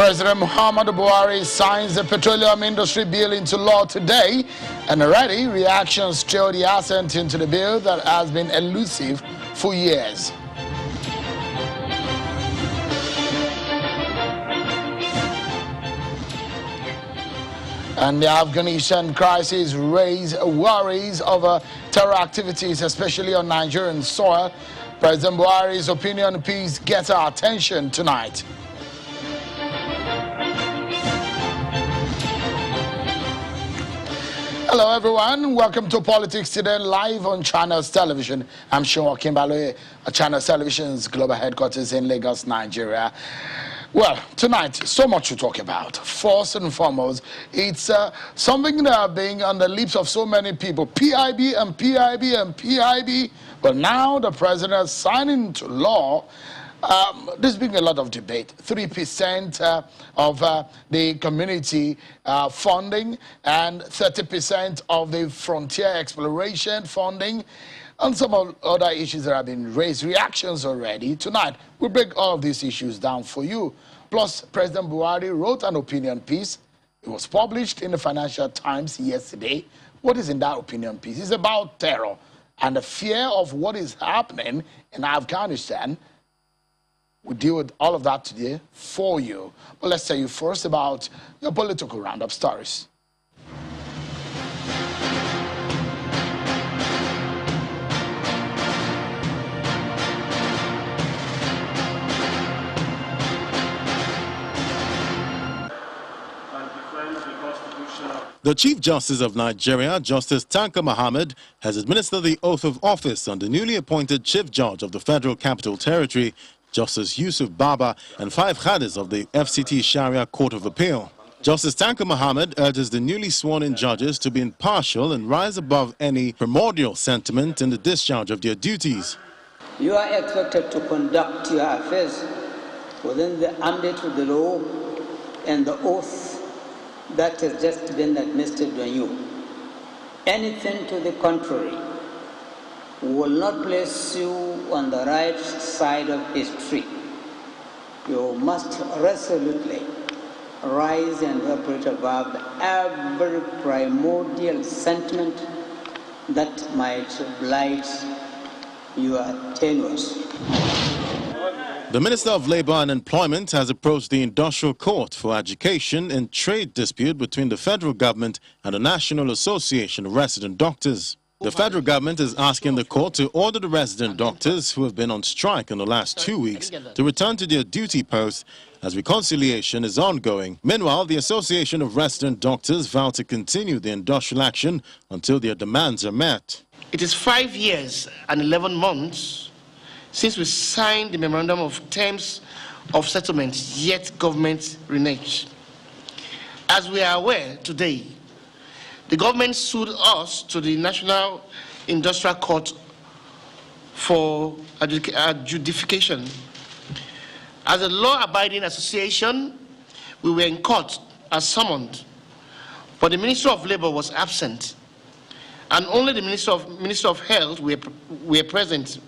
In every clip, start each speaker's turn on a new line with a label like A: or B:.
A: President Muhammadu Buhari signs the petroleum industry bill into law today, and already reactions show the assent into the bill that has been elusive for years. And the Afghanistan crisis raised worries over terror activities, especially on Nigerian soil. President Buhari's opinion piece gets our attention tonight. Hello everyone, welcome to Politics Today live on Channels Television. I'm Sean Kimbaloye at Channels Television's global headquarters in Lagos, Nigeria. Well, tonight, so much to talk about. First and foremost, it's something that being on the lips of so many people. PIB and PIB and PIB. But now the president has signed into law. There's been a lot of debate. 3% of the community funding and 30% of the frontier exploration funding, and some other issues that have been raised. Reactions already. Tonight, we'll break all of these issues down for you. Plus, President Buhari wrote an opinion piece. It was published in the Financial Times yesterday. What is in that opinion piece? It's about terror and the fear of what is happening in Afghanistan. We'll deal with all of that today for you. But let's tell you first about your political roundup stories.
B: The Chief Justice of Nigeria, Justice Tanko Muhammad, has administered the oath of office on the newly appointed Chief Judge of the Federal Capital Territory, Justice Yusuf Baba, and 5 Qadis of the FCT Sharia Court of Appeal. Justice Tanko Muhammad urges the newly sworn-in judges to be impartial and rise above any primordial sentiment in the discharge of their duties.
C: You are expected to conduct your affairs within the ambit of the law and the oath that has just been administered on you. Anything to the contrary will not place you on the right side of history. You must resolutely rise and operate above every primordial sentiment that might blight your tenures.
B: The Minister of Labour and Employment has approached the Industrial Court for adjudication in trade dispute between the federal government and the National Association of Resident Doctors. The federal government is asking the court to order the resident doctors who have been on strike in the last 2 weeks to return to their duty posts as reconciliation is ongoing. Meanwhile, the Association of Resident Doctors vow to continue the industrial action until their demands are met.
D: It is 5 years and 11 months since we signed the Memorandum of Terms of Settlement, yet government reneged. As we are aware today, the government sued us to the National Industrial Court for adjudication. As a law-abiding association, we were in court as summoned, but the Minister of Labour was absent, and only the Minister of Health were present.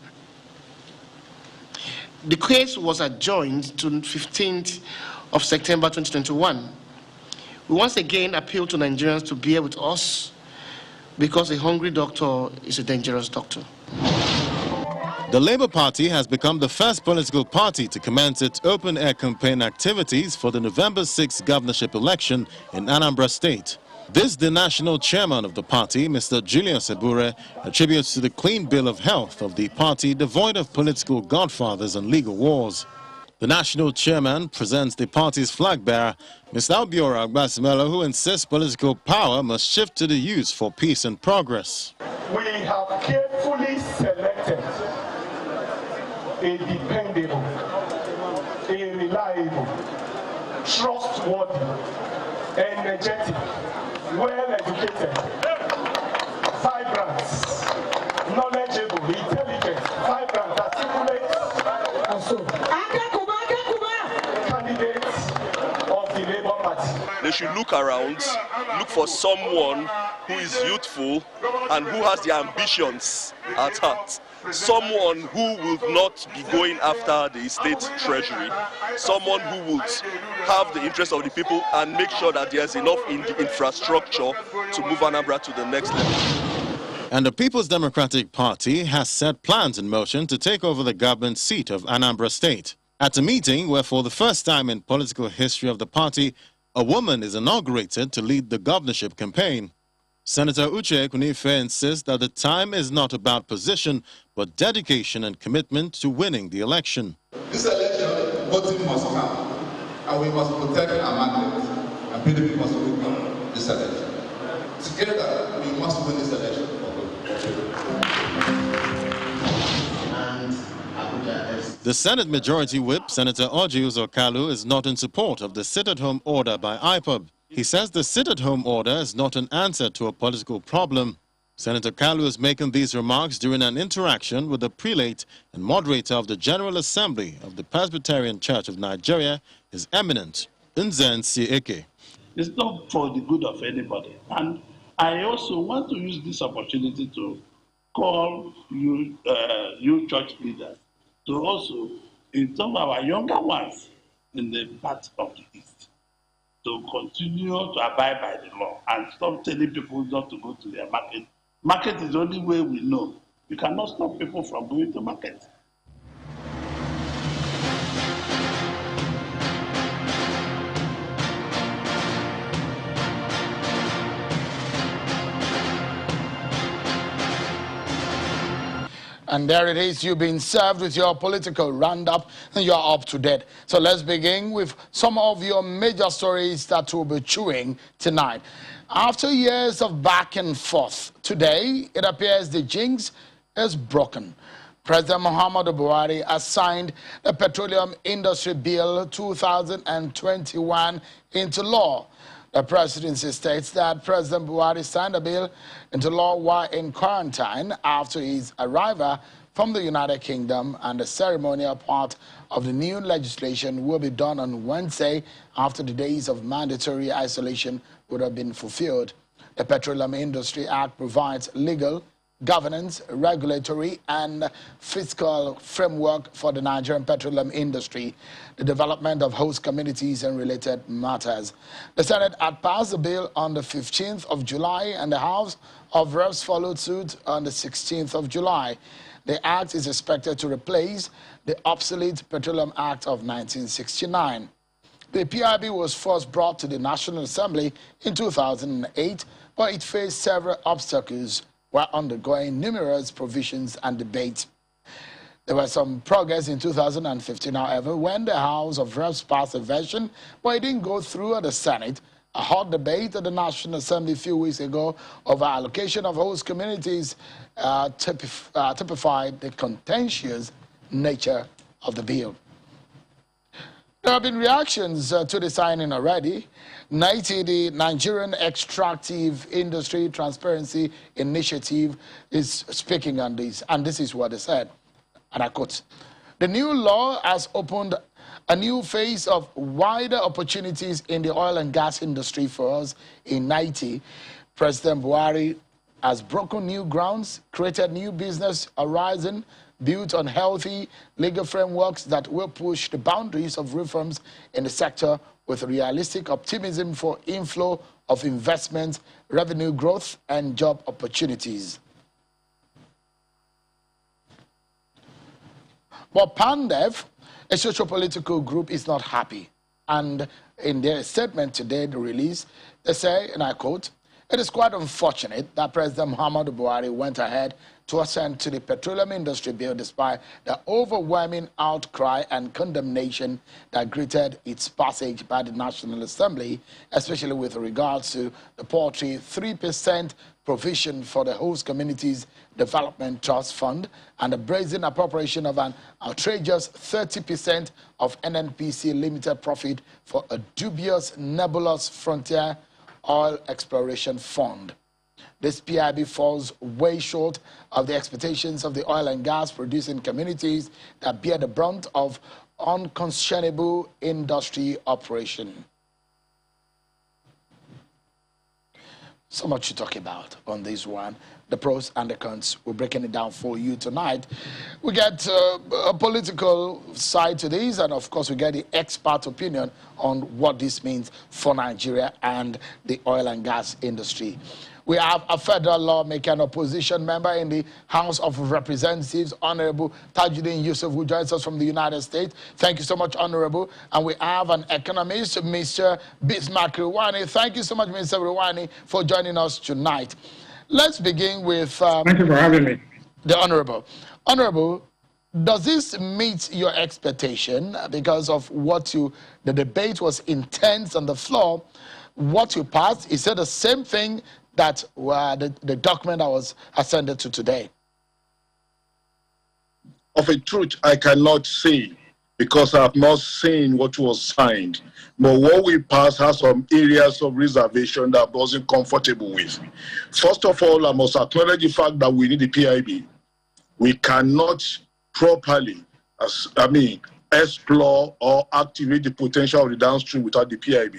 D: The case was adjourned to 15th of September 2021. We once again appeal to Nigerians to bear with us because a hungry doctor is a dangerous doctor.
B: The Labour Party has become the first political party to commence its open-air campaign activities for the November 6 governorship election in Anambra State. This, the national chairman of the party, Mr. Julius Ebure, attributes to the clean bill of health of the party devoid of political godfathers and legal wars. The national chairman presents the party's flag bearer, Mr. Albiora Agbasimelo, who insists political power must shift to the youth for peace and progress.
E: We have carefully selected a dependable, a reliable, trustworthy, energetic, well-educated, vibrant, knowledgeable, intelligent, vibrant, articulate, candidate of the Labour Party.
F: They should look around, look for someone who is youthful and who has the ambitions at heart. someone who will not be going after the state treasury, someone who would have the interest of the people and make sure that there's enough in the infrastructure to move Anambra to the next level.
B: And the People's Democratic Party has set plans in motion to take over the government seat of Anambra State. At a meeting where for the first time in political history of the party, a woman is inaugurated to lead the governorship campaign. Senator Uche Kunife insists that the time is not about position, but dedication and commitment to winning the election.
G: This election, voting must come, and we must protect our mandate, and PDP must win this election. Together, we must win this election.
B: The Senate Majority Whip, Senator Orji Uzor-Kalu, is not in support of the sit-at-home order by IPOB. He says the sit-at-home order is not an answer to a political problem. Senator Kalu is making these remarks during an interaction with the prelate and moderator of the General Assembly of the Presbyterian Church of Nigeria, His Eminent Nzen Sieke.
H: It's not for the good of anybody. And I also want to use this opportunity to call you church leaders to also inform our younger ones in the part of the East to continue to abide by the law and stop telling people not to go to their market. Market is the only way we know. You cannot stop people from going to market.
A: And there it is, you've been served with your political roundup and you're up to date. So let's begin with some of your major stories that we'll be chewing tonight. After years of back and forth, today it appears the jinx is broken. President Muhammadu Buhari has signed the Petroleum Industry Bill 2021 into law. The presidency states that President Buhari signed the bill into law while in quarantine after his arrival from the United Kingdom, and the ceremonial part of the new legislation will be done on Wednesday after the days of mandatory isolation would have been fulfilled. The Petroleum Industry Act provides legal, governance, regulatory, and fiscal framework for the Nigerian petroleum industry, the development of host communities and related matters. The Senate had passed the bill on the 15th of July, and the House of Reps followed suit on the 16th of July. The act is expected to replace the obsolete Petroleum Act of 1969. The PIB was first brought to the National Assembly in 2008, but it faced several obstacles while undergoing numerous provisions and debates. There was some progress in 2015, however, when the House of Reps passed a version, but it didn't go through at the Senate. A hot debate at the National Assembly a few weeks ago over allocation of host communities typified the contentious nature of the bill. There have been reactions to the signing already. NITI, the Nigerian Extractive Industry Transparency Initiative, is speaking on this, and this is what they said, and I quote, "The new law has opened a new phase of wider opportunities in the oil and gas industry for us in NITI. President Buhari has broken new grounds, created new business horizon, built on healthy legal frameworks that will push the boundaries of reforms in the sector with realistic optimism for inflow of investment, revenue growth, and job opportunities." But PANDEV, a socio-political group, is not happy. And in their statement today, the release, they say, and I quote, "It is quite unfortunate that President Muhammadu Buhari went ahead to assent to the Petroleum Industry Bill despite the overwhelming outcry and condemnation that greeted its passage by the National Assembly, especially with regards to the paltry 3% provision for the host communities development trust fund and the brazen appropriation of an outrageous 30% of NNPC limited profit for a dubious, nebulous frontier oil exploration fund. This PIB falls way short of the expectations of the oil and gas producing communities that bear the brunt of unconscionable industry operation." So much to talk about on this one. The pros and the cons. We're breaking it down for you tonight. We get a political side to this, and of course we get the expert opinion on what this means for Nigeria and the oil and gas industry. We have a federal lawmaker and opposition member in the House of Representatives, Honorable Tajuddin Yusuf, who joins us from the United States. Thank you so much, Honorable. And we have an economist, Mr. Bismarck Rwani. Thank you so much, Mr. Rwani, for joining us tonight. Let's begin with...
I: Thank you for having me.
A: The Honorable. Honorable, does this meet your expectation because of what you... The debate was intense on the floor. What you passed, is it the same thing that the document that was ascended to today?
J: Of a truth, I cannot say because I have not seen what was signed. But what we passed has some areas of reservation that I wasn't comfortable with. First of all, I must acknowledge the fact that we need the PIB. We cannot properly, explore or activate the potential of the downstream without the PIB.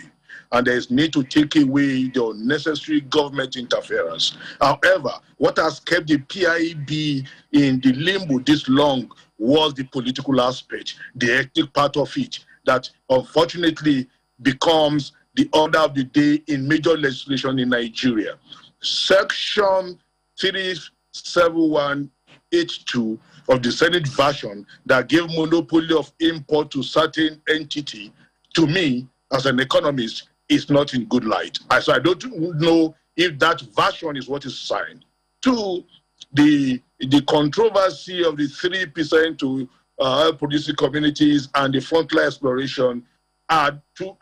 J: And there is need to take away the unnecessary government interference. However, what has kept the PIB in the limbo this long was the political aspect, the hectic part of it, that unfortunately becomes the order of the day in major legislation in Nigeria. Section 37182 of the Senate version that gave monopoly of import to certain entity, to me, as an economist, is not in good light. So I don't know if that version is what is signed. Two, the controversy of the 3% to oil-producing communities and the frontline exploration are two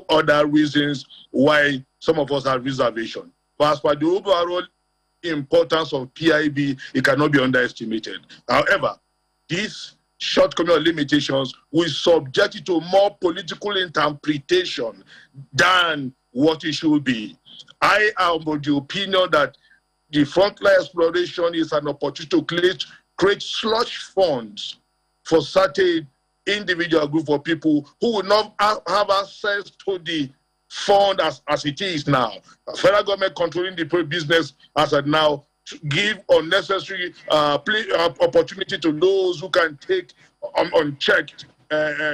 J: other reasons why some of us have reservation. But as per the overall importance of PIB, it cannot be underestimated. However, this shortcoming or limitations will subject it to more political interpretation than what it should be. I am of the opinion that the frontline exploration is an opportunity to create slush funds for certain individual group of people who will not have access to the fund as it is now. The federal government controlling the business as of now, to give unnecessary opportunity to those who can take unchecked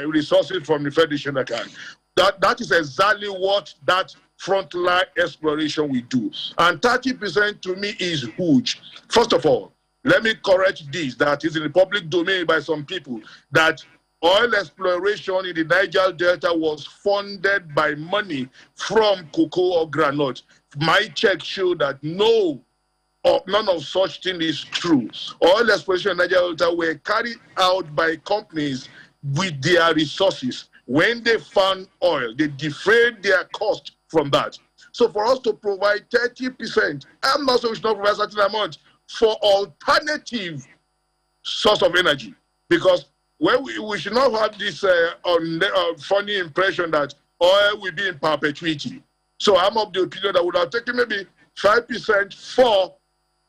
J: resources from the Federation account. That is exactly what that frontline exploration will do. And 30% to me is huge. First of all, let me correct this, that is in the public domain by some people, that oil exploration in the Niger Delta was funded by money from cocoa or granite. My check showed that none of such thing is true. Oil exploration in Niger Delta were carried out by companies with their resources. When they found oil, they defrayed their cost from that. So for us to provide 30%, I'm not so we should not provide a certain amount for alternative source of energy. Because we should not have this funny impression that oil will be in perpetuity. So I'm of the opinion that would have taken maybe 5% for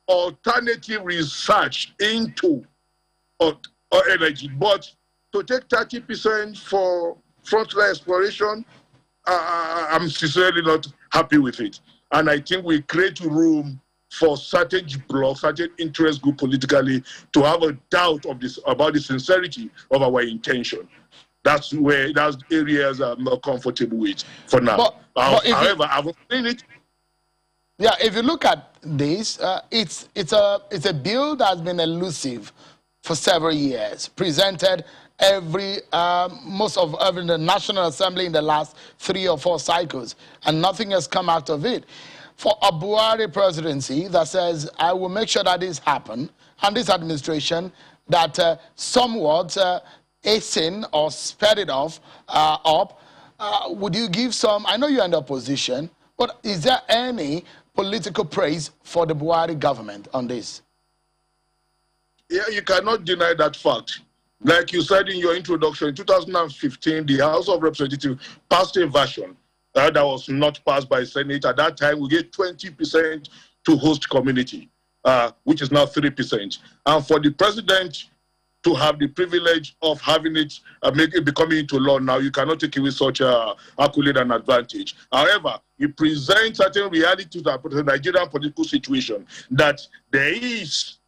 J: alternative research into energy. But to take 30% for frontline exploration, I'm sincerely not happy with it. And I think we create room for certain blocks, certain interest group politically to have a doubt of this about the sincerity of our intention. That's areas I'm not comfortable with for now. However, I haven't seen it.
A: Yeah, if you look at this, it's a bill that has been elusive for several years, presented most of the National Assembly in the last 3 or 4 cycles, and nothing has come out of it. For a Buhari presidency that says, I will make sure that this happens, and this administration that somewhat hasten or sped it up, would you give some, I know you're in the opposition, but is there any political praise for the Buhari government on this?
J: Yeah, you cannot deny that fact. Like you said in your introduction, in 2015, the House of Representatives passed a version that was not passed by Senate. At that time, we gave 20% to host community, which is now 3%. And for the president to have the privilege of having it, make it becoming into law now. You cannot take away such accolade and advantage. However, it presents certain reality to the Nigerian political situation that there is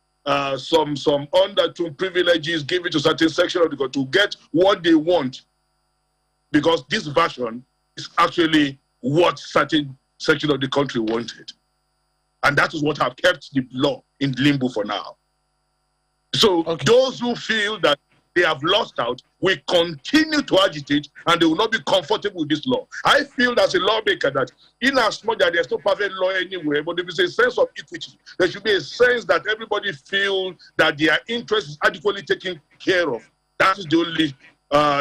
J: some undertone privileges given to certain section of the country to get what they want, because this version is actually what certain section of the country wanted. And that is what have kept the law in limbo for now. So those who feel that they have lost out will continue to agitate, and they will not be comfortable with this law. I feel as a lawmaker that in as much that there's no perfect law anywhere, but there is a sense of equity. There should be a sense that everybody feels that their interest is adequately taken care of. That is the only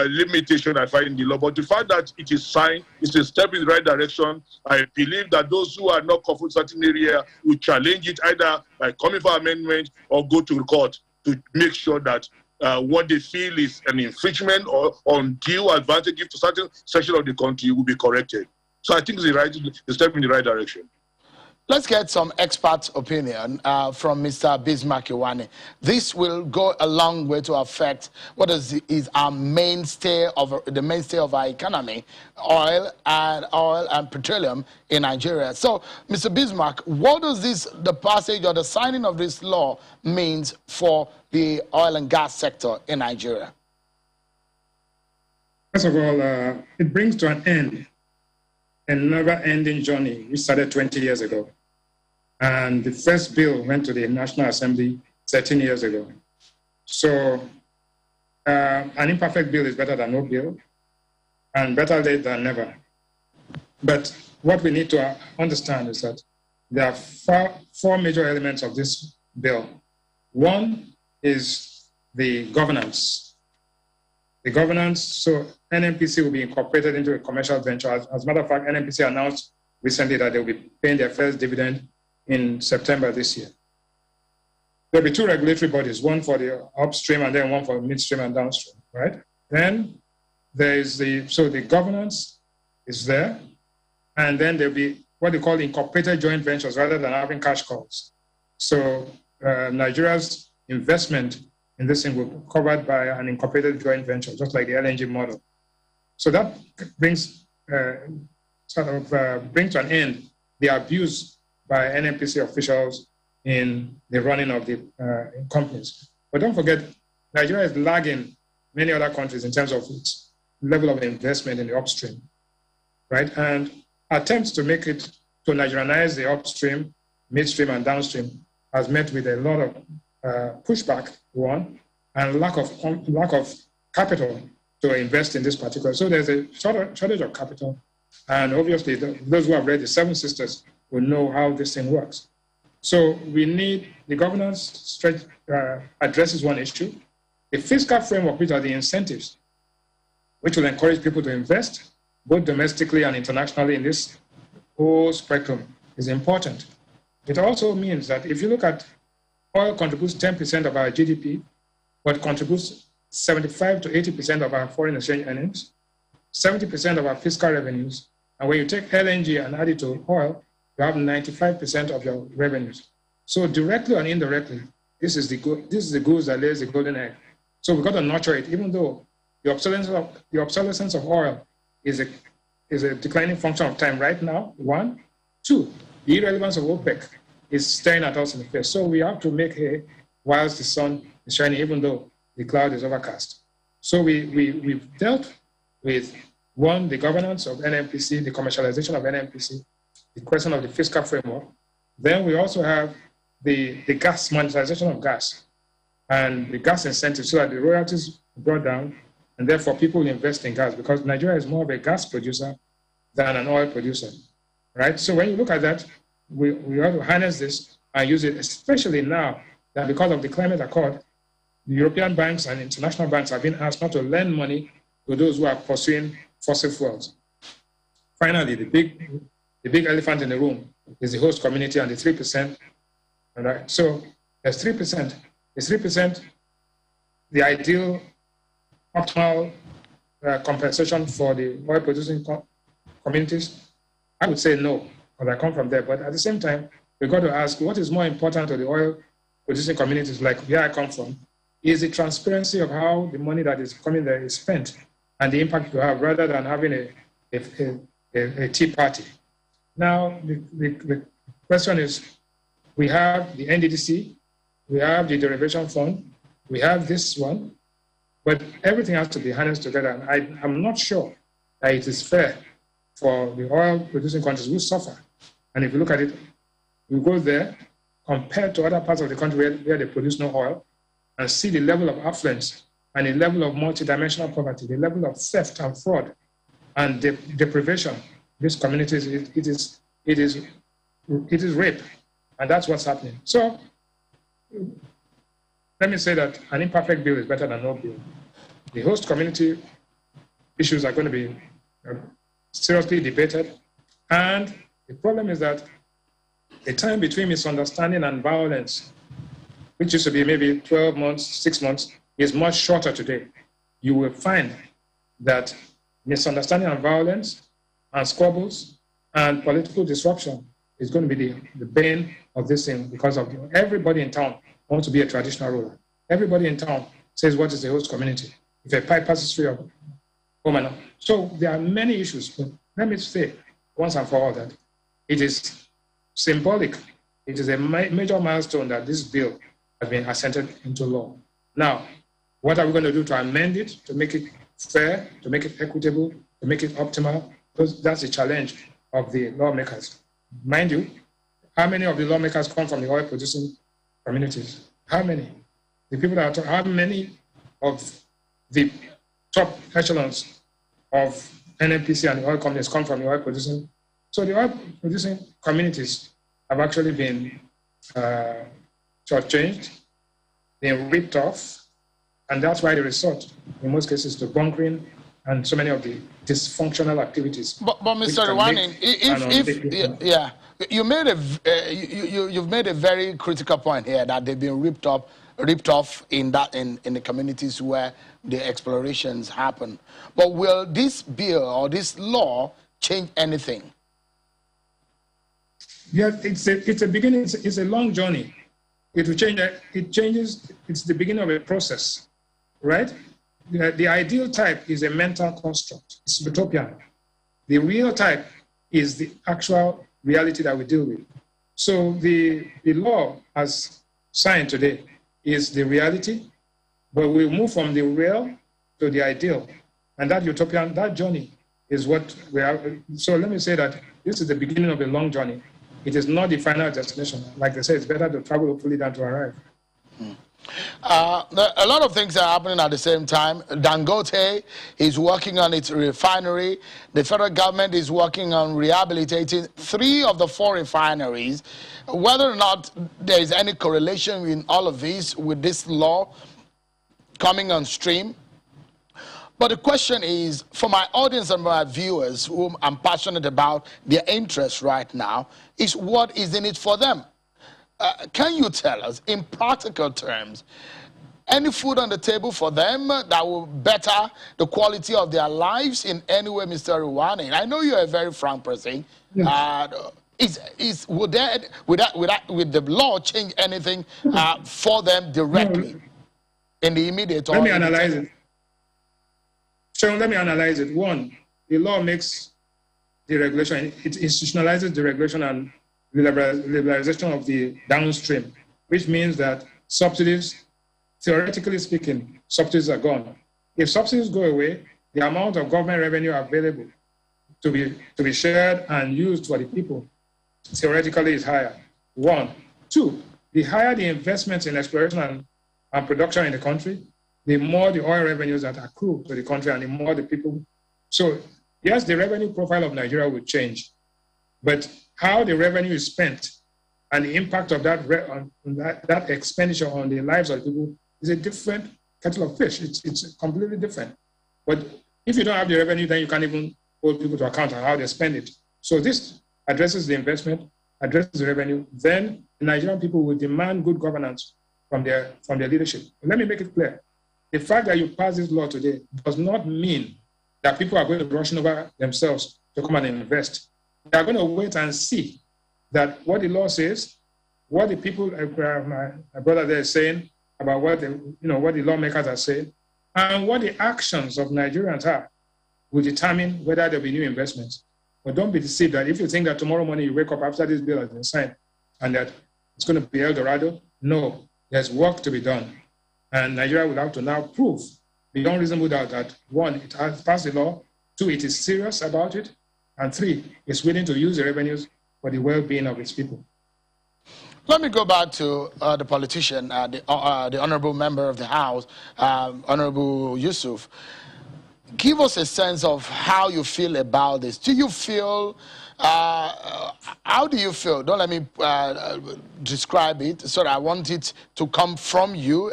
J: limitation I find in the law. But the fact that it is signed is a step in the right direction. I believe that those who are not comfortable with certain area will challenge it either by coming for amendment or go to court to make sure that what they feel is an infringement or undue advantage to certain section of the country will be corrected. So I think it's a step in the right direction.
A: Let's get some expert opinion from Mr. Bismarck Iwani. This will go a long way to affect what is our mainstay of our economy, oil and petroleum in Nigeria. So, Mr. Bismarck, what does the passage or the signing of this law means for the oil and gas sector in Nigeria?
I: First of all, it brings to an end a never-ending journey which started 20 years ago. And the first bill went to the National Assembly 13 years ago. So an imperfect bill is better than no bill, and better late than never. But what we need to understand is that there are four major elements of this bill. One is the governance. The governance, so NNPC will be incorporated into a commercial venture. As a matter of fact, NNPC announced recently that they will be paying their first dividend in September this year. There'll be two regulatory bodies, one for the upstream and then one for midstream and downstream, right? Then there is the governance is there, and then there'll be what they call incorporated joint ventures rather than having cash calls. So Nigeria's investment in this thing will be covered by an incorporated joint venture, just like the LNG model. So that brings to an end the abuse by NNPC officials in the running of the companies. But don't forget, Nigeria is lagging many other countries in terms of its level of investment in the upstream, right? And attempts to make it, to Nigerianize the upstream, midstream, and downstream has met with a lot of pushback, one, and lack of capital to invest in this particular. So there's a shortage of capital. And obviously, those who have read the Seven Sisters will know how this thing works. So we need the governance addresses one issue. The fiscal framework, which are the incentives, which will encourage people to invest, both domestically and internationally in this whole spectrum, is important. It also means that if you look at oil contributes 10% of our GDP, but contributes 75 to 80% of our foreign exchange earnings, 70% of our fiscal revenues, and when you take LNG and add it to oil, you have 95% of your revenues. So directly and indirectly, this is the goose that lays the golden egg. So we've got to nurture it, even though the obsolescence of oil is a declining function of time right now, one. Two, the irrelevance of OPEC is staring at us in the face. So we have to make hay whilst the sun is shining, even though the cloud is overcast. So we've dealt with, one, the governance of NNPC, the commercialization of NNPC, the question of the fiscal framework. Then we also have the gas, monetization of gas, and the gas incentives, so that the royalties are brought down, and therefore people will invest in gas, because Nigeria is more of a gas producer than an oil producer, right? So when you look at that, we have to harness this and use it, especially now that because of the climate accord, the European banks and international banks have been asked not to lend money to those who are pursuing fossil fuels. Finally, the big elephant in the room is the host community and the 3%. All right? So there's 3%. Is 3% the ideal optimal compensation for the oil-producing communities? I would say no, because I come from there. But at the same time, we've got to ask, what is more important to the oil-producing communities, like where I come from, is the transparency of how the money that is coming there is spent and the impact you have, rather than having a tea party. Now, the question is, we have the NDDC, we have the derivation fund, we have this one, but everything has to be harnessed together. And I'm not sure that it is fair for the oil-producing countries who suffer. And if you look at it, you go there, compared to other parts of the country where they produce no oil, and see the level of affluence and the level of multidimensional poverty, the level of theft and fraud and deprivation. These communities, it is rape, and that's what's happening. So let me say that an imperfect bill is better than no bill. The host community issues are going to be seriously debated, and the problem is that the time between misunderstanding and violence, which used to be maybe 12 months, 6 months, is much shorter today. You will find that misunderstanding and violence and squabbles and political disruption is going to be the bane of this thing, because of everybody in town wants to be a traditional ruler. Everybody in town says, what is the host community? If a pipe passes through your home and all. So there are many issues, but let me say once and for all that it is symbolic. It is a major milestone that this bill has been assented into law. Now, what are we going to do to amend it, to make it fair, to make it equitable, to make it optimal? Because that's the challenge of the lawmakers. Mind you, how many of the lawmakers come from the oil-producing communities? How many? The people that are how many of the top echelons of NNPC and the oil companies come from the oil-producing? So the oil-producing communities have actually been shortchanged, been ripped off, and that's why they resort, in most cases, to bunkering and so many of the dysfunctional activities.
A: But Mr. Rwanning, you've made a very critical point here that they've been ripped off in the communities where the explorations happen. But will this bill or this law change anything?
I: Yeah, it's a beginning. It's a long journey. It will change. It changes. It's the beginning of a process, right? The ideal type is a mental construct. It's utopian. The real type is the actual reality that we deal with. So the law as signed today is the reality, but we move from the real to the ideal. And that utopian, that journey is what we are. So let me say that this is the beginning of a long journey. It is not the final destination. Like they say, it's better to travel hopefully than to arrive.
A: A lot of things are happening at the same time. Dangote is working on its refinery. The federal government is working on rehabilitating 3 of the 4 refineries. Whether or not there is any correlation in all of these with this law coming on stream. But the question is, for my audience and my viewers, whom I'm passionate about their interests right now, is what is in it for them? Can you tell us, in practical terms, any food on the table for them that will better the quality of their lives in any way, Mr. Rwanning? I know you're a very frank person. Yes. Would the law change anything for them directly in the immediate?
I: Let me analyze it. So let me analyze it. 1, the law makes the regulation, it institutionalizes the regulation and liberalization of the downstream, which means that subsidies, theoretically speaking, subsidies are gone. If subsidies go away, the amount of government revenue available to be shared and used for the people theoretically is higher. 1. 2, the higher the investments in exploration and production in the country, the more the oil revenues that accrue to the country and the more the people. So yes, the revenue profile of Nigeria will change, but how the revenue is spent and the impact of that expenditure on the lives of people is a different kettle of fish. It's completely different. But if you don't have the revenue, then you can't even hold people to account on how they spend it. So this addresses the investment, addresses the revenue. Then the Nigerian people will demand good governance from their leadership. But let me make it clear. The fact that you pass this law today does not mean that people are going to rush over themselves to come and invest. They are going to wait and see that what the law says, what the people, my brother there is saying, about what what the lawmakers are saying, and what the actions of Nigerians are will determine whether there will be new investments. But don't be deceived that if you think that tomorrow morning you wake up after this bill has been signed and that it's going to be El Dorado, no, there's work to be done. And Nigeria will have to now prove beyond reasonable doubt that, one, it has passed the law, two, it is serious about it, and three, it's willing to use the revenues for the well-being of its people.
A: Let me go back to the politician, the honorable member of the House, Honorable Yusuf. Give us a sense of how you feel about this. Do you feel, how do you feel? Don't let me describe it. Sorry, I want it to come from you.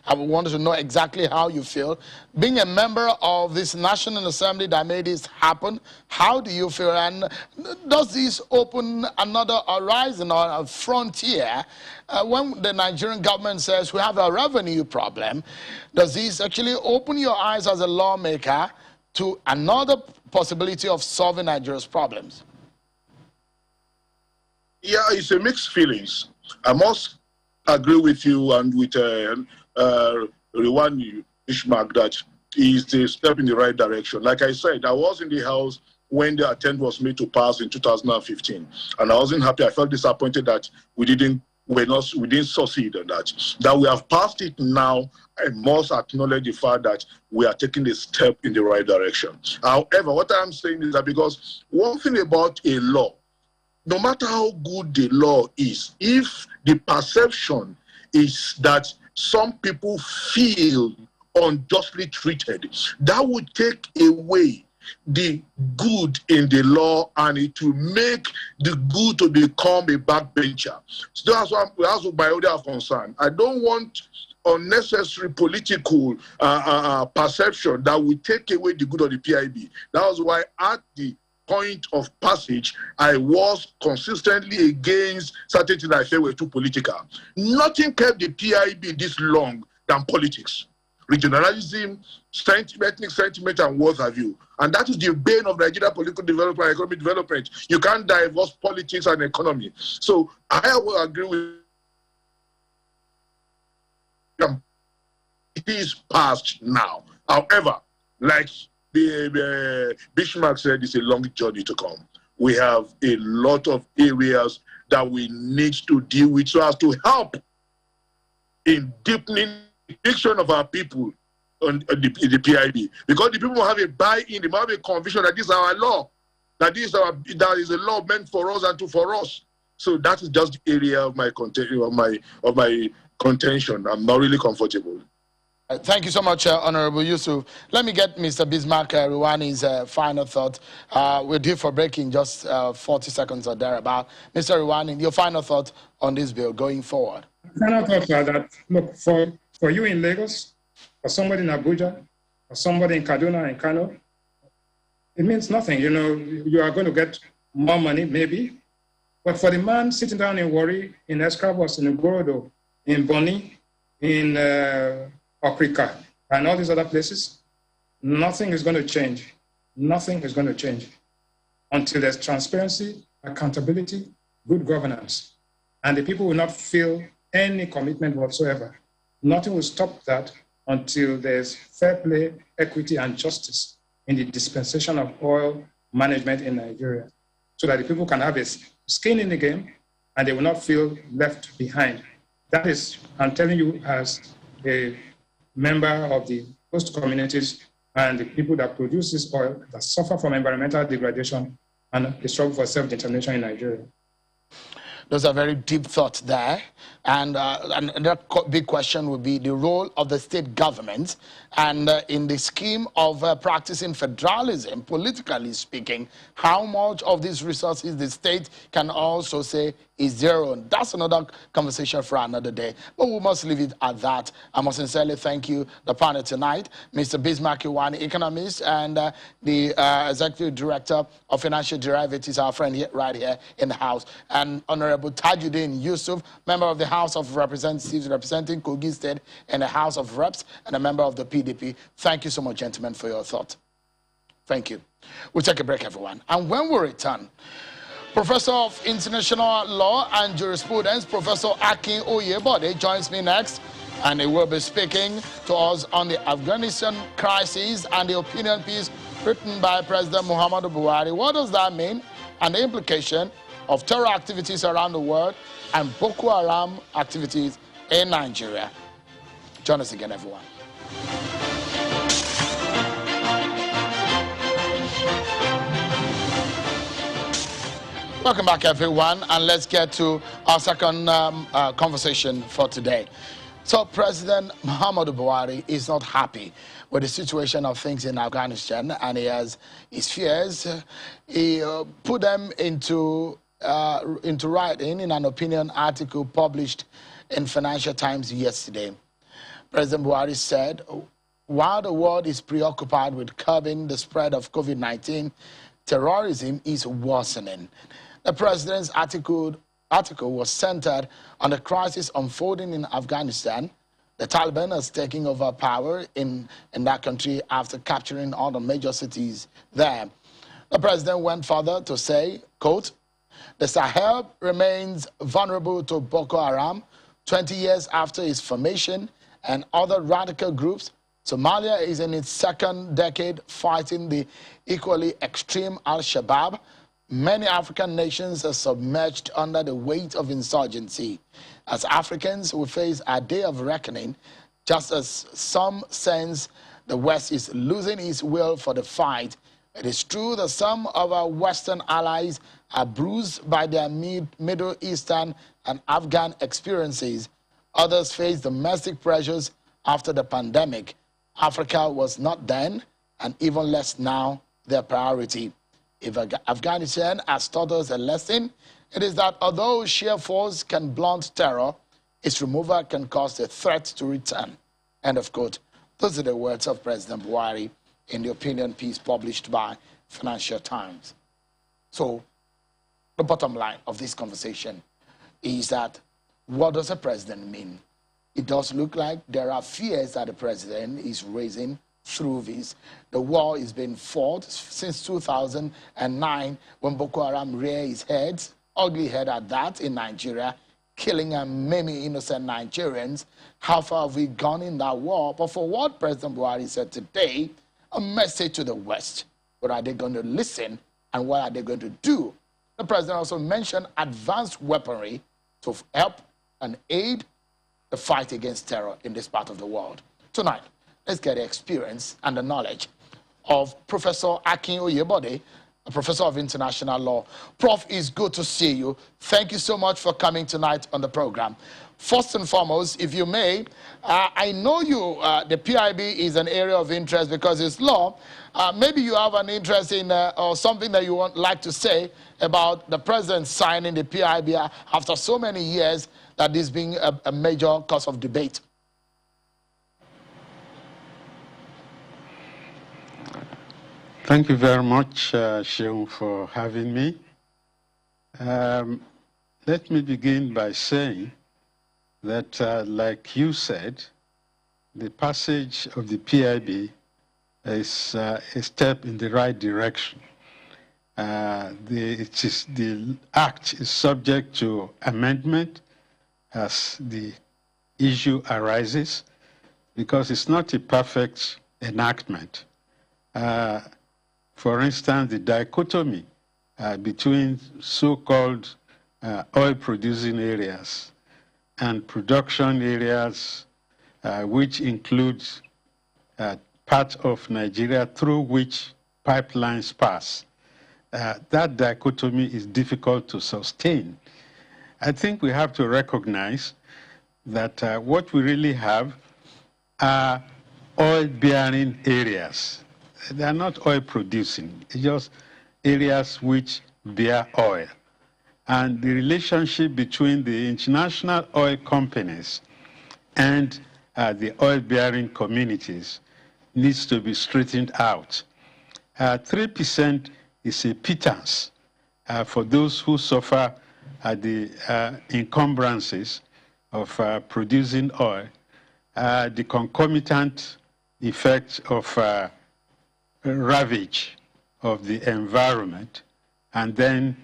A: I want to know exactly how you feel. Being a member of this National Assembly that made this happen, how do you feel? And does this open another horizon or a frontier? When the Nigerian government says we have a revenue problem, does this actually open your eyes as a lawmaker to another possibility of solving Nigeria's problems?
J: Yeah, it's a mixed feelings. I must agree with you and with Rewani Ishmael that is a step in the right direction. Like I said, I was in the House when the attempt was made to pass in 2015, and I wasn't happy. I felt disappointed that we didn't succeed in that. That we have passed it now, I must acknowledge the fact that we are taking a step in the right direction. However, what I'm saying is that because one thing about a law, no matter how good the law is, if the perception is that some people feel unjustly treated, that would take away the good in the law, and it will make the good to become a backbencher. So that's what my other concern. I don't want unnecessary political perception that will take away the good of the PIB. That was why at the point of passage, I was consistently against certain things I felt were too political. Nothing kept the PIB this long than politics. Regionalism, ethnic sentiment, and what have you. And that is the bane of Nigeria political development and economic development. You can't divorce politics and economy. So I will agree with you. It is past now. However, like the Bismarck said, it's a long journey to come. We have a lot of areas that we need to deal with so as to help in deepening the conviction of our people on the PIB. Because the people have a buy-in, they have a conviction that this is our law, that is a law meant for us and for us. So that is just the area of my contention. I'm not really comfortable.
A: Thank you so much, Honorable Yusuf. Let me get Mr. Bismarck Ruwani's final thought. We're due for breaking just 40 seconds or thereabout. Mr. Ruwani, your final thought on this bill going forward.
I: Final thoughts are that, look, for you in Lagos, for somebody in Abuja, for somebody in Kaduna and Kano, it means nothing. You know, you are going to get more money, maybe. But for the man sitting down in Warri, in Escravos, in Igorodo, in Boni, in Okrika, and all these other places, nothing is going to change. Nothing is going to change until there's transparency, accountability, good governance, and the people will not feel any commitment whatsoever. Nothing will stop that until there's fair play, equity, and justice in the dispensation of oil management in Nigeria, so that the people can have a skin in the game and they will not feel left behind. That is, I'm telling you, as a member of the host communities and the people that produce this oil that suffer from environmental degradation and the struggle for self-determination in Nigeria.
A: Those are very deep thoughts there. And another big question would be the role of the state government. And in the scheme of practicing federalism, politically speaking, how much of these resources the state can also say is their own. That's another conversation for another day. But we must leave it at that. I must sincerely thank you, the panel tonight, Mr. Bismarck Ruwani, economist, and the Executive Director of Financial Derivatives, our friend here, right here in the House, and Honorable Tajuddin Yusuf, member of the House of Representatives representing Kogi State and the House of Reps, and a member of the PDP. Thank you so much, gentlemen, for your thought. Thank you. We'll take a break, everyone. And when we return, Professor of International Law and Jurisprudence, Professor Akin Oyebode, joins me next and he will be speaking to us on the Afghanistan crisis and the opinion piece written by President Muhammadu Buhari. What does that mean? And the implication of terror activities around the world and Boko Haram activities in Nigeria. Join us again, everyone. Welcome back, everyone, and let's get to our second conversation for today. So President Muhammadu Buhari is not happy with the situation of things in Afghanistan, and he has his fears. He put them into writing in an opinion article published in Financial Times yesterday. President Buhari said, while the world is preoccupied with curbing the spread of COVID-19, terrorism is worsening. The president's article was centered on the crisis unfolding in Afghanistan. The Taliban is taking over power in that country after capturing all the major cities there. The president went further to say, quote, the Sahel remains vulnerable to Boko Haram 20 years after its formation and other radical groups. Somalia is in its second decade fighting the equally extreme Al-Shabaab. Many African nations are submerged under the weight of insurgency. As Africans, we face a day of reckoning, just as some sense the West is losing its will for the fight. It is true that some of our Western allies are bruised by their Middle Eastern and Afghan experiences. Others face domestic pressures after the pandemic. Africa was not then, and even less now, their priority. If Afghanistan has taught us a lesson, it is that although sheer force can blunt terror, its removal can cause the threat to return. End of quote. Those are the words of President Buhari in the opinion piece published by Financial Times. So, the bottom line of this conversation is that what does a president mean? It does look like there are fears that the president is raising through this. The war is being fought since 2009 when Boko Haram reared its head, ugly head at that, in Nigeria, killing and maiming innocent Nigerians. How far have we gone in that war? But for what President Buhari said today, a message to the West. What are they going to listen and what are they going to do? The president also mentioned advanced weaponry to help and aid the fight against terror in this part of the world. Tonight, let's get the experience and the knowledge of Professor Akin Oyebode, a professor of international law. Prof, it's good to see you. Thank you so much for coming tonight on the program. First and foremost, if you may, I know you, the PIB is an area of interest because it's law. Maybe you have an interest in or something that you would like to say about the president signing the PIB after so many years that this being a major cause of debate.
K: Thank you very much, Seun, for having me. Let me begin by saying that, like you said, the passage of the PIB is a step in the right direction. The act is subject to amendment as the issue arises because it's not a perfect enactment. For instance, the dichotomy between so-called oil-producing areas and production areas, which includes part of Nigeria through which pipelines pass. That dichotomy is difficult to sustain. I think we have to recognize that what we really have are oil-bearing areas. They are not oil-producing, it's just areas which bear oil. And the relationship between the international oil companies and the oil-bearing communities needs to be straightened out. 3% is a pittance for those who suffer the encumbrances of producing oil, the concomitant effect of ravage of the environment, and then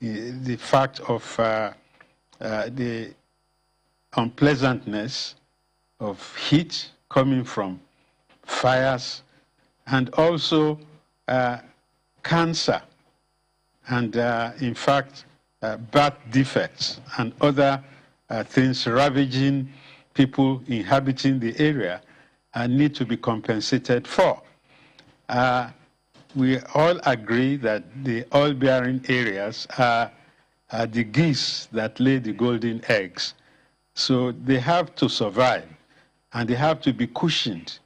K: the fact of the unpleasantness of heat coming from fires, and also cancer, and in fact, birth defects and other things ravaging people inhabiting the area need to be compensated for. We all agree that the oil-bearing areas are the geese that lay the golden eggs. So they have to survive, and they have to be cushioned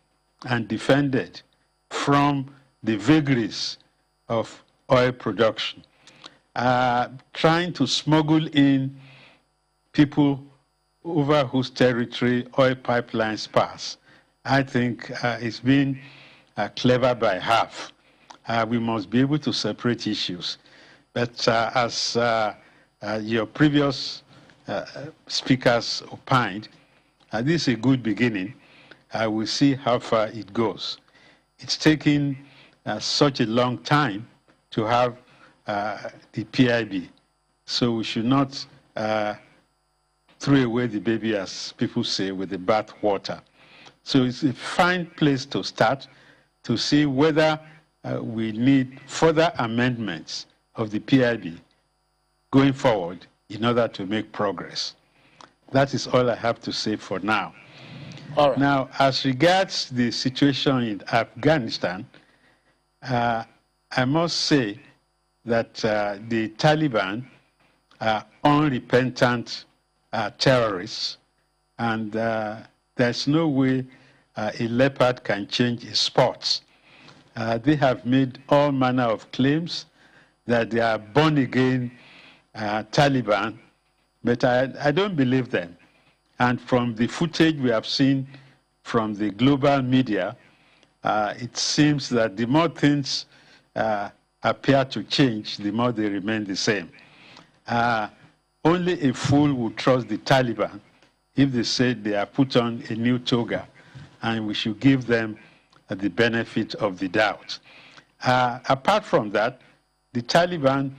K: and defended from the vagaries of oil production. Trying to smuggle in people over whose territory oil pipelines pass, I think it's been clever by half. We must be able to separate issues. But as your previous speakers opined, this is a good beginning. We'll see how far it goes. It's taken such a long time to have the PIB, so we should not throw away the baby, as people say, with the bath water. So it's a fine place to start to see whether we need further amendments of the PIB going forward in order to make progress. That is all I have to say for now.
A: All right.
K: Now, as regards the situation in Afghanistan, I must say that the Taliban are unrepentant terrorists, and there's no way a leopard can change its spots. They have made all manner of claims that they are born-again Taliban, but I don't believe them. And from the footage we have seen from the global media, it seems that the more things appear to change, the more they remain the same. Only a fool would trust the Taliban if they said they are put on a new toga, and we should give them the benefit of the doubt. Apart from that, the Taliban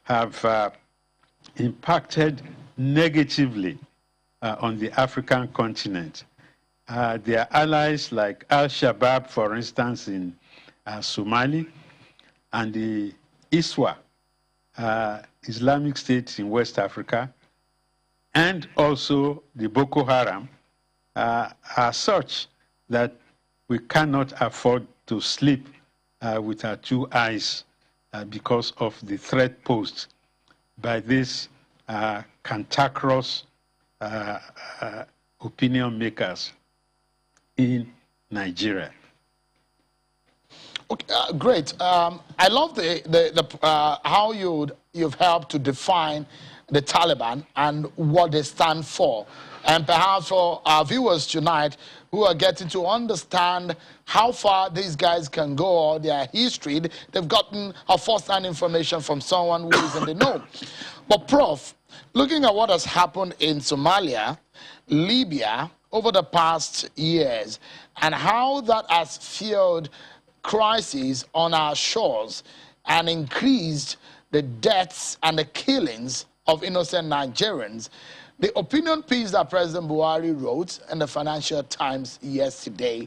K: have impacted negatively on the African continent. Their allies like Al-Shabaab, for instance, in Somalia, and the ISWA, Islamic State in West Africa, and also the Boko Haram are such that we cannot afford to sleep with our two eyes because of the threat posed by these cantankerous opinion makers in Nigeria.
A: Okay, great. I love how you've helped to define the Taliban and what they stand for. And perhaps for our viewers tonight who are getting to understand how far these guys can go or their history, they've gotten a first-hand information from someone who is in the know. But Prof, looking at what has happened in Somalia, Libya, over the past years, and how that has fueled crises on our shores and increased the deaths and the killings of innocent Nigerians, the opinion piece that President Buhari wrote in the Financial Times yesterday,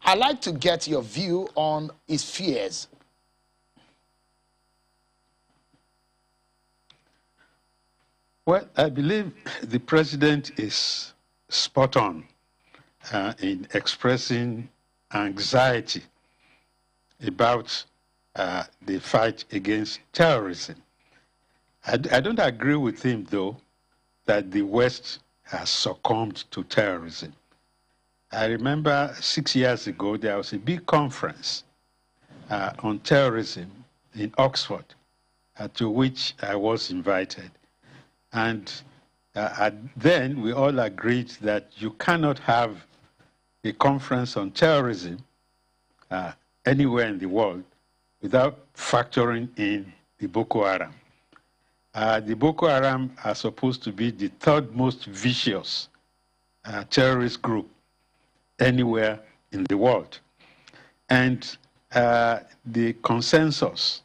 A: I'd like to get your view on his fears.
K: Well, I believe the president is spot on in expressing anxiety about the fight against terrorism. I don't agree with him, though, that the West has succumbed to terrorism. I remember 6 years ago, there was a big conference on terrorism in Oxford, to which I was invited. And then we all agreed that you cannot have a conference on terrorism anywhere in the world without factoring in the Boko Haram. The Boko Haram are supposed to be the third most vicious terrorist group anywhere in the world. And the consensus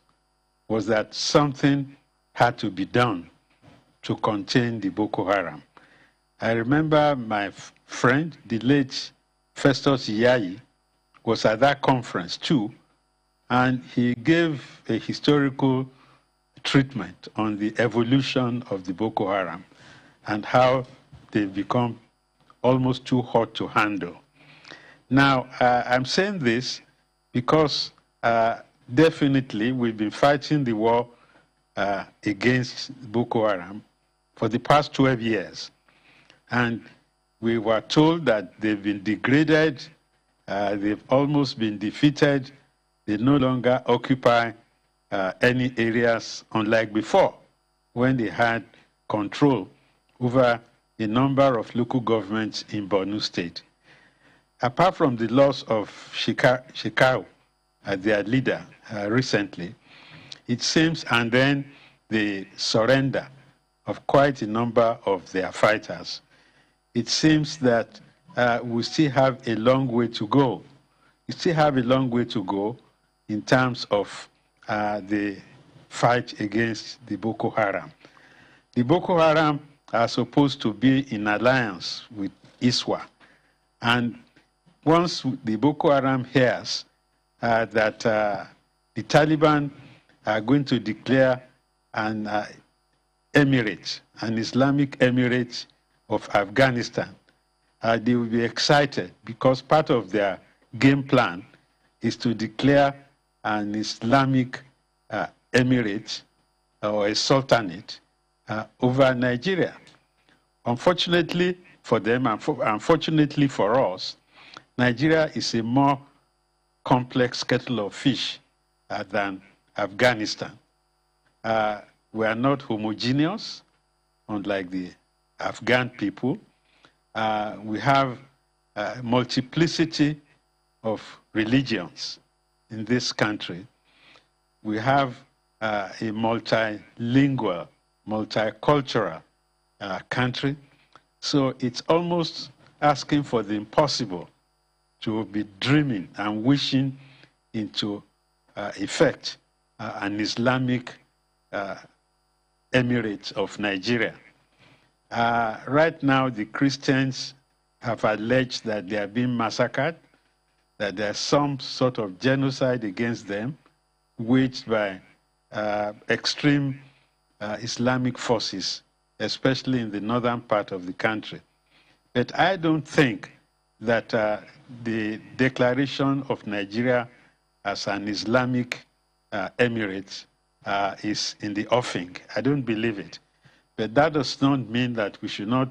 K: was that something had to be done to contain the Boko Haram. I remember my friend, the late Festus Yayi, was at that conference too, and he gave a historical treatment on the evolution of the Boko Haram and how they've become almost too hot to handle. Now, I'm saying this because definitely we've been fighting the war against Boko Haram for the past 12 years. And we were told that they've been degraded, they've almost been defeated, they no longer occupy any areas unlike before, when they had control over a number of local governments in Borno State. Apart from the loss of Shekau, their leader, recently, it seems, and then the surrender of quite a number of their fighters, it seems that we still have a long way to go. We still have a long way to go in terms of the fight against the Boko Haram. The Boko Haram are supposed to be in alliance with ISWA. And once the Boko Haram hears that the Taliban are going to declare an emirate, an Islamic emirate of Afghanistan, they will be excited because part of their game plan is to declare an Islamic emirate or a sultanate over Nigeria. Unfortunately for them, and unfortunately for us, Nigeria is a more complex kettle of fish than Afghanistan. We are not homogeneous, unlike the Afghan people. We have a multiplicity of religions in this country. We have a multilingual, multicultural country. So it's almost asking for the impossible to be dreaming and wishing into effect an Islamic emirate of Nigeria. Right now, the Christians have alleged that they are being massacred, that there's some sort of genocide against them, waged by extreme Islamic forces, especially in the northern part of the country. But I don't think that the declaration of Nigeria as an Islamic emirate is in the offing. I don't believe it. But that does not mean that we should not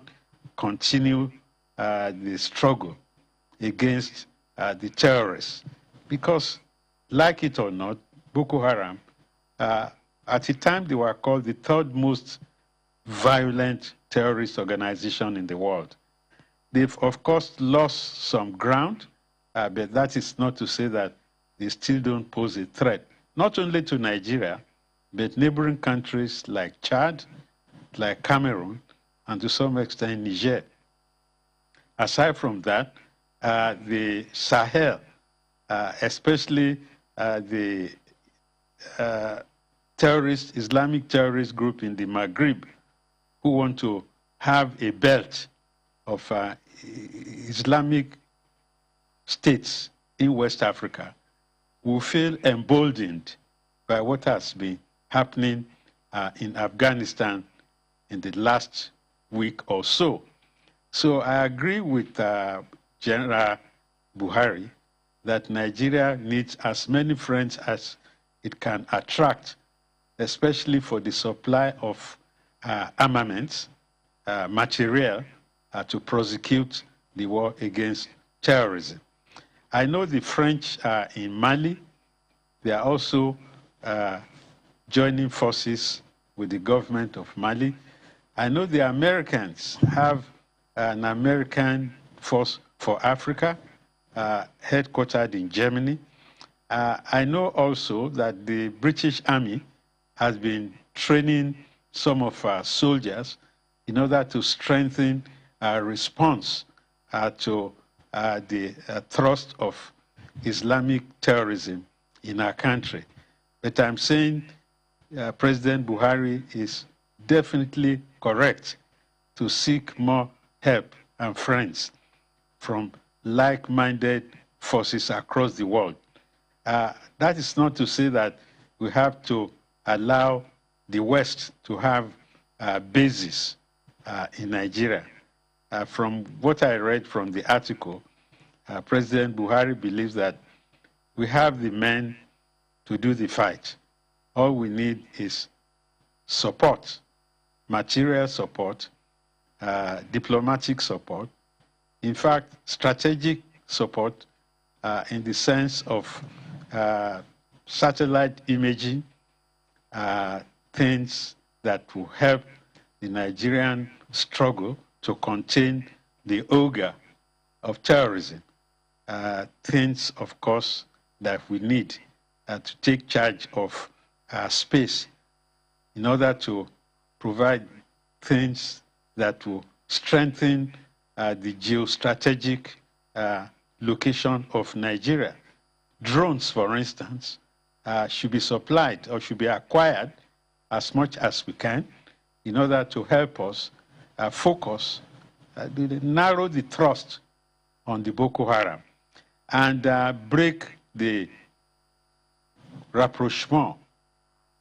K: continue the struggle against the terrorists. Because, like it or not, Boko Haram, at the time they were called the third most violent terrorist organization in the world. They've, of course, lost some ground, but that is not to say that they still don't pose a threat, not only to Nigeria, but neighboring countries like Chad, like Cameroon, and to some extent Niger. Aside from that, the Sahel, especially the Islamic terrorist group in the Maghreb, who want to have a belt of Islamic states in West Africa, will feel emboldened by what has been happening in Afghanistan in the last week or so. So I agree with General Buhari that Nigeria needs as many friends as it can attract, especially for the supply of armaments, material, to prosecute the war against terrorism. I know the French are in Mali. They are also joining forces with the government of Mali. I know the Americans have an American force for Africa, headquartered in Germany. I know also that the British Army has been training some of our soldiers in order to strengthen our response to the thrust of Islamic terrorism in our country. But I'm saying President Buhari is definitely correct to seek more help and friends from like-minded forces across the world. That is not to say that we have to allow the West to have bases in Nigeria. From what I read from the article, President Buhari believes that we have the men to do the fight. All we need is support, material support, diplomatic support, in fact, strategic support in the sense of satellite imaging, things that will help the Nigerian struggle to contain the ogre of terrorism. Things, of course, that we need to take charge of space in order to provide things that will strengthen the geostrategic location of Nigeria. Drones, for instance, should be supplied or should be acquired as much as we can in order to help us focus, narrow the thrust on the Boko Haram and break the rapprochement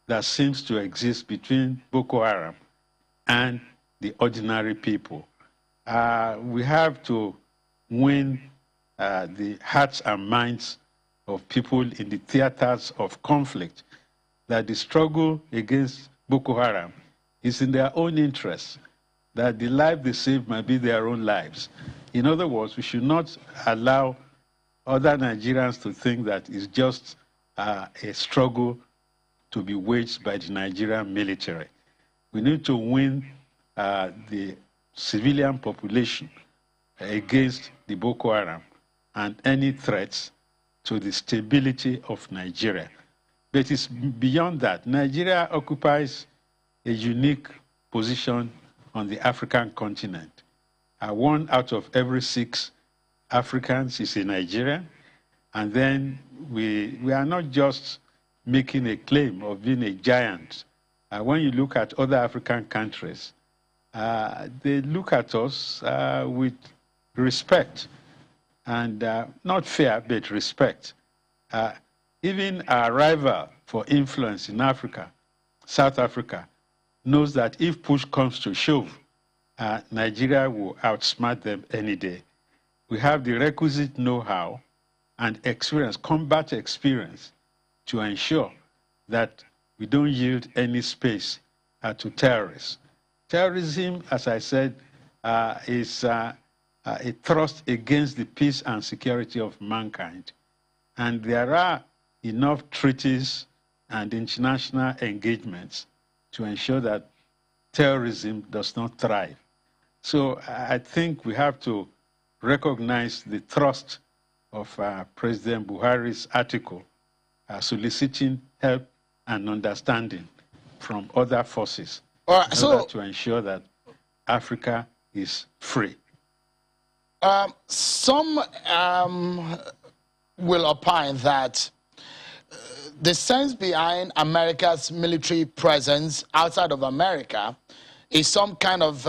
K: that seems to exist between Boko Haram and the ordinary people. We have to win the hearts and minds of people in the theaters of conflict, that the struggle against Boko Haram is in their own interest, that the life they save might be their own lives. In other words, we should not allow other Nigerians to think that it's just a struggle to be waged by the Nigerian military. We need to win the civilian population against the Boko Haram and any threats to the stability of Nigeria. But it's beyond that. Nigeria occupies a unique position on the African continent. 1 out of every 6 Africans is a Nigerian. And then we are not just making a claim of being a giant. When you look at other African countries, they look at us with respect, and not fear, but respect. Even our rival for influence in Africa, South Africa, knows that if push comes to shove, Nigeria will outsmart them any day. We have the requisite know-how and experience, combat experience, to ensure that we don't yield any space to terrorists. Terrorism, as I said, is a thrust against the peace and security of mankind. And there are enough treaties and international engagements to ensure that terrorism does not thrive. So I think we have to recognize the thrust of President Buhari's article, soliciting help and understanding from other forces in order to ensure that Africa is free.
A: Some will opine that the sense behind America's military presence outside of America is some kind of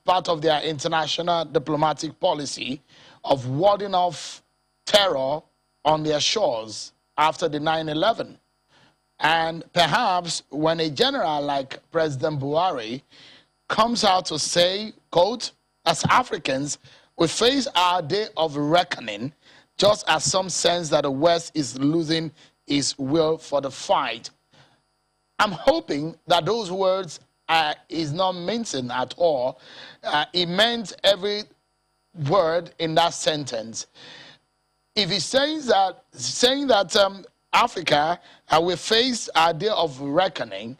A: part of their international diplomatic policy of warding off terror on their shores after the 9/11. And perhaps when a general like President Buhari comes out to say, quote, as Africans, we face our day of reckoning, just as some sense that the West is losing its will for the fight. I'm hoping that those words is not mincing at all. He meant every word in that sentence. If he says that, Africa will face our day of reckoning,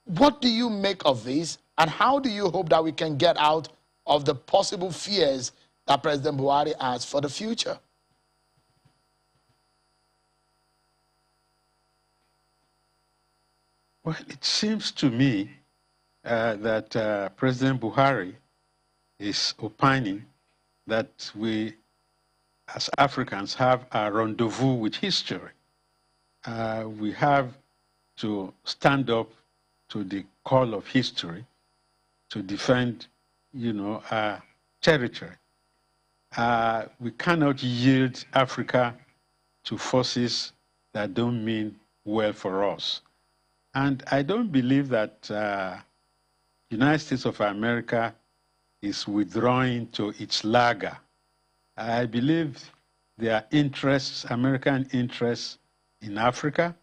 A: what do you make of this, and how do you hope that we can get out of the possible fears that President Buhari has for the future?
K: Well, it seems to me that President Buhari is opining that we, as Africans, have a rendezvous with history. We have to stand up to the call of history to defend, our territory. we cannot yield Africa to forces that don't mean well for us. And I don't believe that United States of America is withdrawing to its lager. I believe there are interests, American interests in Africa,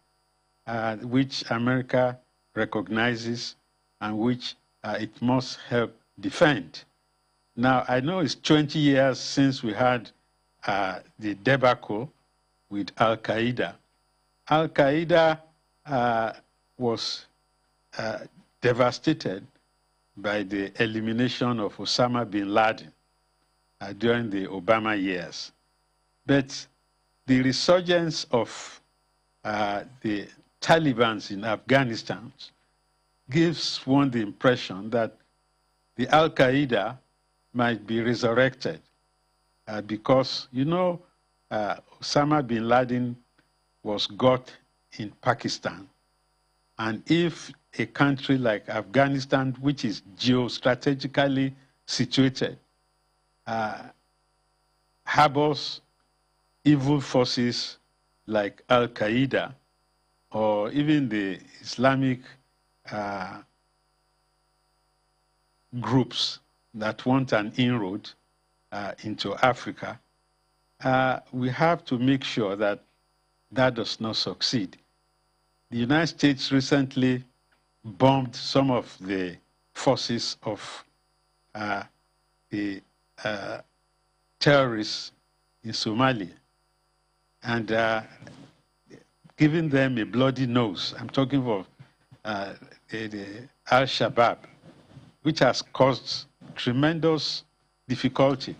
K: which America recognizes and which it must help defend. Now, I know it's 20 years since we had the debacle with Al-Qaeda. Al-Qaeda was devastated by the elimination of Osama bin Laden during the Obama years. But the resurgence of the Taliban in Afghanistan gives one the impression that the Al-Qaeda might be resurrected because, you know, Osama bin Laden was got in Pakistan. And if a country like Afghanistan, which is geostrategically situated, harbors evil forces like Al-Qaeda or even the Islamic groups that want an inroad into Africa, we have to make sure that that does not succeed. The United States recently bombed some of the forces of the terrorists in Somalia and giving them a bloody nose. I'm talking of the Al-Shabaab, which has caused tremendous difficulty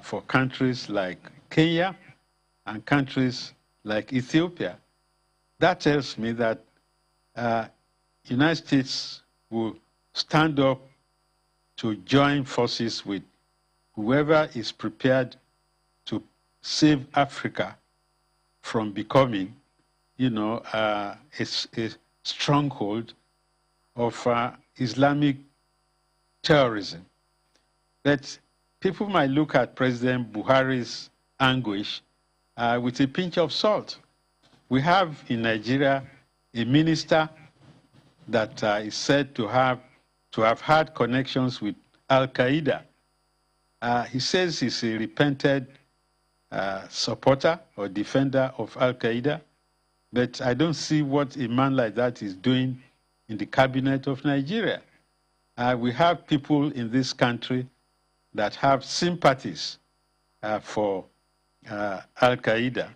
K: for countries like Kenya and countries like Ethiopia. That tells me that United States will stand up to join forces with whoever is prepared to save Africa from becoming, you know, a stronghold of Islamic terrorism. But people might look at President Buhari's anguish with a pinch of salt. We have in Nigeria a minister that is said to have had connections with Al-Qaeda. He says he's a repented supporter or defender of Al-Qaeda, but I don't see what a man like that is doing in the cabinet of Nigeria. We have people in this country that have sympathies for Al-Qaeda.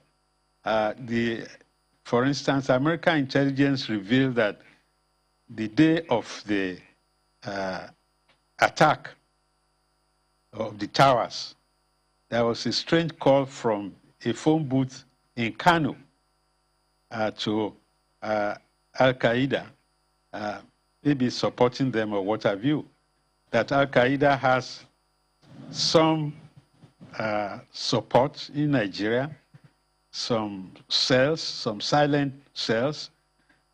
K: For instance, American intelligence revealed that the day of the attack of the towers, there was a strange call from a phone booth in Kano to Al-Qaeda, maybe supporting them or what have you, that Al-Qaeda has some support in Nigeria, some cells, some silent cells,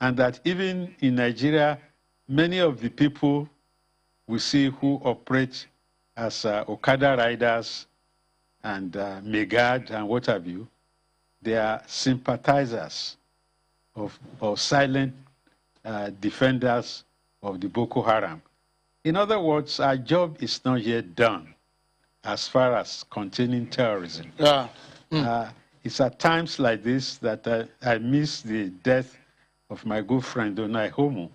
K: and that even in Nigeria, many of the people we see who operate as Okada riders and Megad and what have you, they are sympathizers of or silent defenders of the Boko Haram. In other words, our job is not yet done as far as containing terrorism. It's at times like this that I miss the death of my good friend Donai Homo,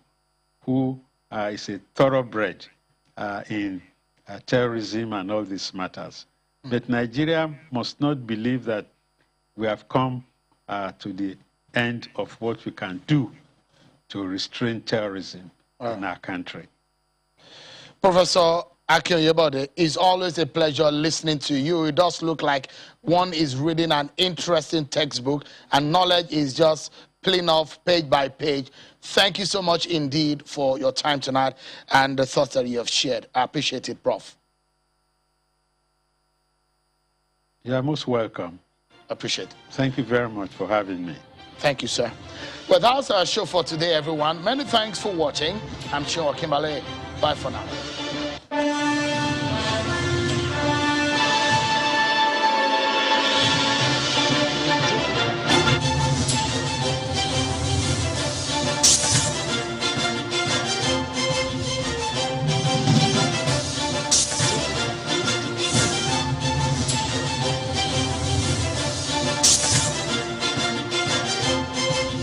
K: who is a thoroughbred in terrorism and all these matters. But Nigeria must not believe that we have come to the end of what we can do to restrain terrorism in our country.
A: Professor Akin-Yebode, it's always a pleasure listening to you. It does look like one is reading an interesting textbook and knowledge is just playing off page by page. Thank you so much indeed for your time tonight and the thoughts that you have shared. I appreciate it, Prof.
K: You're most welcome.
A: Appreciate it.
K: Thank you very much for having me.
A: Thank you, sir. Well, that was our show for today, everyone. Many thanks for watching. I'm Sean Kimbale. Bye for now.